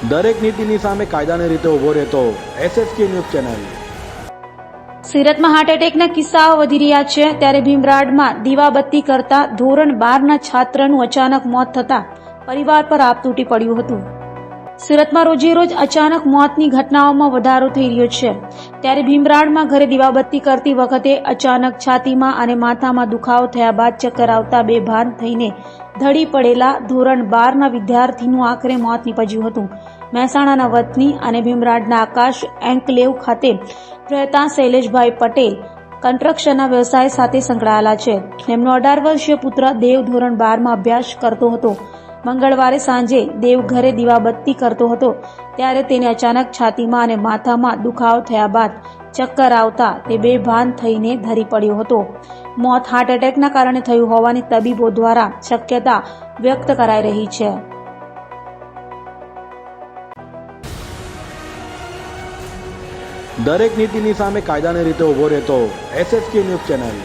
દરેક નીતિની સામે કાયદાની રીતે ઊભો રહેતો SSK ન્યૂઝ ચેનલ। સુરતમાં હાર્ટ એટેકના કિસ્સાઓ વધી રહ્યા છે, ત્યારે ભીમરાડમાં દીવાબત્તી કરતા ધોરણ 12ના છાત્રનું અચાનક મોત થતા પરિવાર પર આપ તૂટી પડ્યું હતું। સુરતમાં રોજેરોજ અચાનક મોતની ઘટનાઓમાં વધારો થઈ રહ્યો છે, ત્યારે ભીમરાડમાં ઘરે દીવાબત્તી કરતી વખતે અચાનક છાતીમાં અને માથામાં દુખાવો થયા બાદ ચક્કર આવતા બેભાન થઈને ધડી પડેલા ધોરણ 12ના વિદ્યાર્થીનું આખરે મોત નીપજ્યું હતું। મહેસાણાના વતની અને ભીમરાડના આકાશ એન્કલેવ ખાતે રહેતા શૈલેષભાઈ પટેલ કન્સ્ટ્રક્શનના વ્યવસાય સાથે સંકળાયેલા છે। તેમનો 18 વર્ષીય પુત્ર દેવ ધોરણ 12માં અભ્યાસ કરતો હતો। મંગળવારે સાંજે દેવ ઘરે દીવાબત્તી કરતો હતો, ત્યારે તેને અચાનક છાતીમાં અને માથામાં દુખાવો થયા બાદ ચક્કર આવતા તે બેભાન થઈને ધરી પડ્યો હતો। મોત હાર્ટ એટેકના કારણે થયું હોવાની તબીબો દ્વારા શક્યતા વ્યક્ત કરાઈ રહી છે। દરેક નીતિની સામે કાયદાની રીતે ઊભો રહેતો SSK ન્યૂઝ ચેનલ।